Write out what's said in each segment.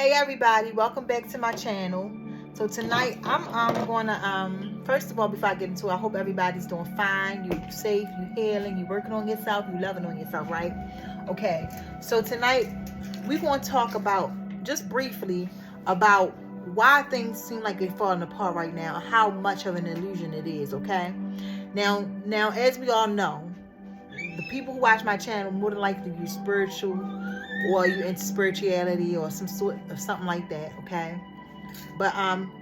Hey everybody, welcome back to my channel. So tonight I'm gonna first of all, before I get into it, I hope everybody's doing fine. You're safe, you healing, you working on yourself, you loving on yourself, right? Okay. So tonight we're gonna talk about just briefly about why things seem like they're falling apart right now, how much of an illusion it is, okay? Now as we all know, the people who watch my channel more than likely you spiritual or you into spirituality or some sort of something like that, okay? But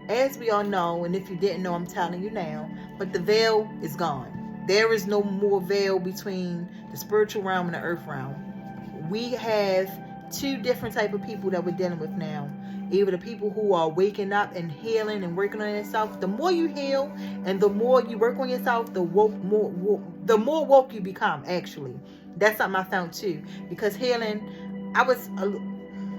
as we all know, and if you didn't know, I'm telling you now, but the veil is gone. There is no more veil between the spiritual realm and the earth realm. We have two different type of people that we're dealing with now. Either the people who are waking up and healing and working on themselves. The more you heal and the more you work on yourself, the more woke you become. Actually, that's something I found too. Because healing, I was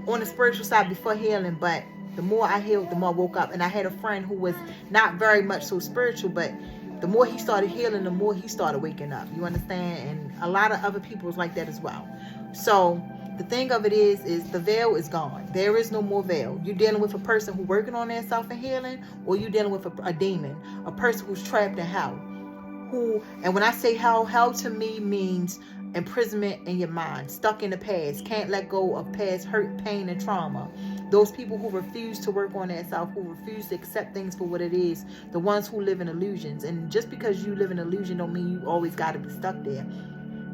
on the spiritual side before healing, but the more I healed, the more I woke up. And I had a friend who was not very much so spiritual, but the more he started healing, the more he started waking up. You understand? And a lot of other people was like that as well. So the thing of it is the veil is gone. There is no more veil. You're dealing with a person who's working on their self and healing, or you're dealing with a demon, a person who's trapped in hell. And when I say hell to me means imprisonment in your mind, stuck in the past, can't let go of past hurt, pain, and trauma. Those people who refuse to work on themselves, who refuse to accept things for what it is, the ones who live in illusions. And just because you live in illusion don't mean you always got to be stuck there.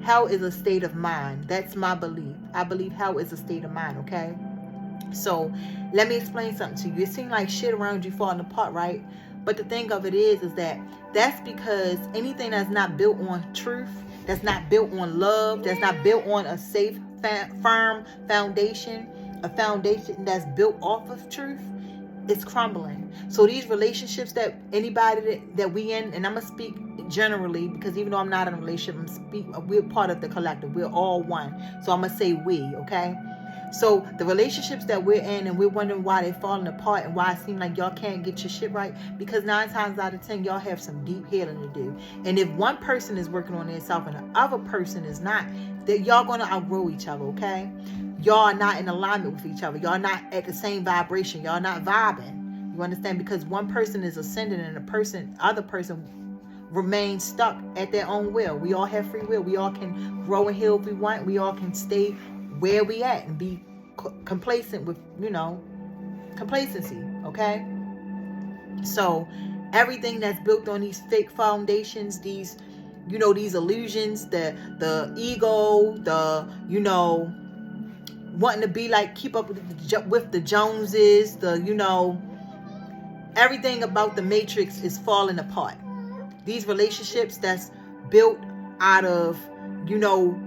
Hell is a state of mind. That's my belief. I believe hell is a state of mind, okay? So let me explain something to you. It seems like shit around you falling apart, right? But the thing of it is that's because anything that's not built on truth, that's not built on love, that's not built on a safe, firm foundation, a foundation that's built off of truth, it's crumbling. So these relationships that anybody that we in, and I'm gonna speak generally because even though I'm not in a relationship, we're part of the collective. We're all one. So I'm gonna say we, okay? So the relationships that we're in and we're wondering why they're falling apart and why it seems like y'all can't get your shit right, because 9 times out of 10 y'all have some deep healing to do. And if one person is working on themselves and the other person is not, that y'all gonna outgrow each other, okay? Y'all are not in alignment with each other. Y'all not at the same vibration. Y'all not vibing. You understand? Because one person is ascending and other person remains stuck at their own will. We all have free will. We all can grow and heal if we want. We all can stay where we at and be complacent with, complacency, okay? So everything that's built on these fake foundations, these illusions, the ego, wanting to be like, keep up with the Joneses, everything about the matrix is falling apart. These relationships that's built out of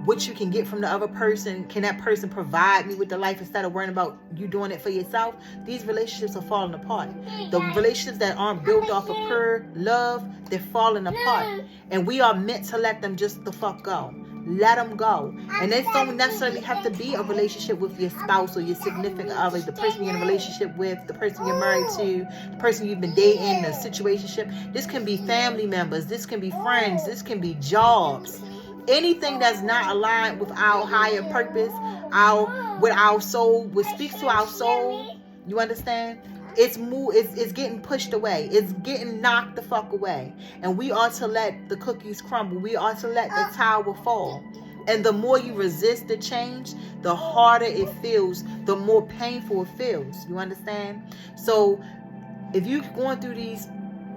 what you can get from the other person. Can that person provide me with the life instead of worrying about you doing it for yourself? These relationships are falling apart. The relationships that aren't built off of pure love, they're falling apart. And we are meant to let them just the fuck go. Let them go. And this don't necessarily have to be a relationship with your spouse or your significant other, the person you're in a relationship with, the person you're married to, the person you've been dating, the situationship. This can be family members. This can be friends. This can be jobs. Anything that's not aligned with our higher purpose, with our soul, what speaks to our soul, you understand? It's getting pushed away. It's getting knocked the fuck away. And we are to let the cookies crumble. We are to let the tower fall. And the more you resist the change, the harder it feels, the more painful it feels. You understand? So if you're going through these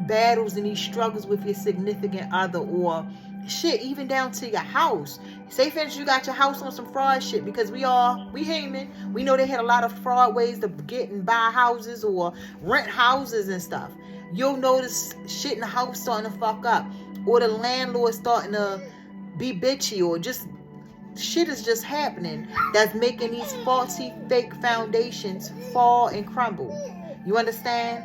battles and these struggles with your significant other, or shit, even down to your house. Say for instance you got your house on some fraud shit, because we human. We know they had a lot of fraud ways to get and buy houses or rent houses and stuff. You'll notice shit in the house starting to fuck up, or the landlord starting to be bitchy, or just shit is just happening that's making these faulty fake foundations fall and crumble. You understand?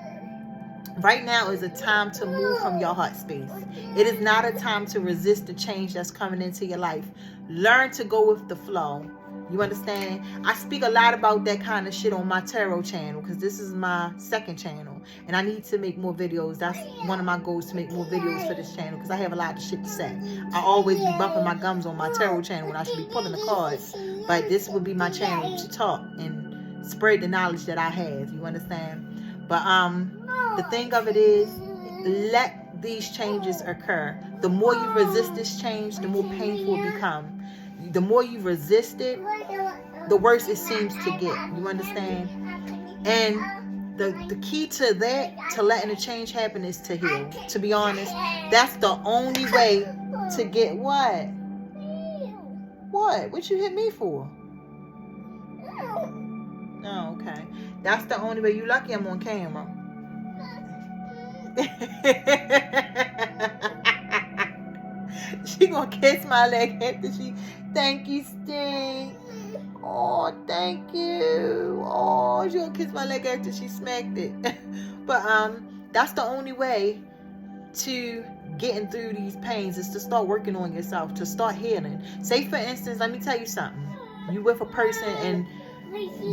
Right now is a time to move from your heart space. It is not a time to resist the change that's coming into your life. Learn to go with the flow. You understand? I speak a lot about that kind of shit on my tarot channel, because this is my second channel. And I need to make more videos. That's one of my goals, to make more videos for this channel, because I have a lot of shit to say. I always be bumping my gums on my tarot channel when I should be pulling the cards. But this would be my channel to talk and spread the knowledge that I have. You understand? But the thing of it is, let these changes occur. The more you resist this change, the more painful it becomes. The more you resist it, the worse it seems to get. You understand? And the key to that, to letting the change happen, is to heal. To be honest, that's the only way to get what? What you hit me for? Oh, okay. That's the only way. You lucky I'm on camera. She gonna kiss my leg after she. Thank you, Sting. Oh, thank you. Oh, she gonna kiss my leg after she smacked it. But that's the only way to getting through these pains, is to start working on yourself, to start healing. Say for instance, let me tell you something. You with a person and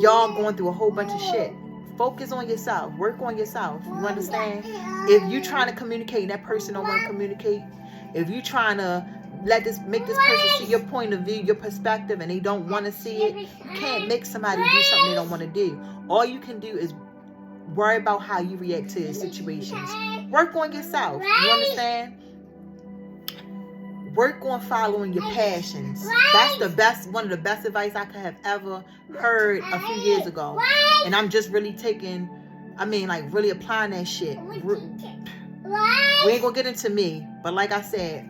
y'all going through a whole bunch of shit. Focus on yourself. Work on yourself. You understand? If you trying to communicate and that person don't want to communicate, if you trying to make this person see your point of view, your perspective, and they don't want to see it, you can't make somebody do something they don't want to do. All you can do is worry about how you react to situations. Work on yourself. You understand? Work on following your passions. That's one of the best advice I could have ever heard a few years ago. And I'm just really really applying that shit. We ain't gonna get into me, but like I said,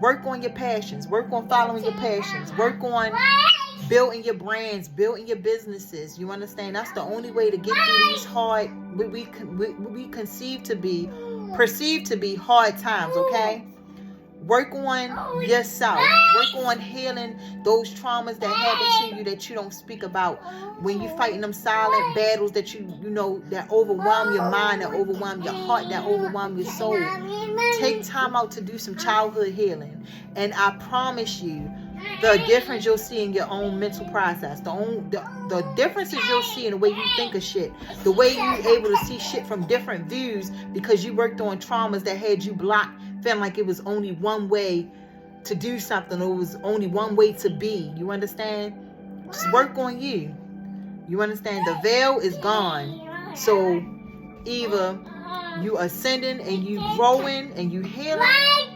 work on your passions. Work on following your passions. Work on building your brands, building your businesses. You understand? That's the only way to get through these hard, what we perceive to be hard times, okay? Work on yourself. Work on healing those traumas that happen to you that you don't speak about. When you fighting them silent battles that you know that overwhelm your mind, that overwhelm your heart, that overwhelm your soul. Take time out to do some childhood healing. And I promise you, the difference you'll see in your own mental process. The differences you'll see in the way you think of shit. The way you're able to see shit from different views because you worked on traumas that had you blocked, feeling like it was only one way to do something, or it was only one way to be. You understand? Just work on you. You understand? The veil is gone. So either you ascending and you growing and you healing,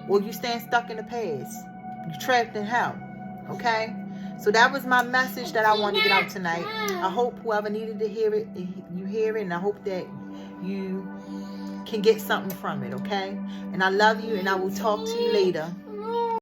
or you stand stuck in the past. You trapped in hell. Okay? So that was my message that I wanted to get out tonight. I hope whoever needed to hear it, you hear it, and I hope that you can get something from it, okay? And I love you, and I will talk to you later.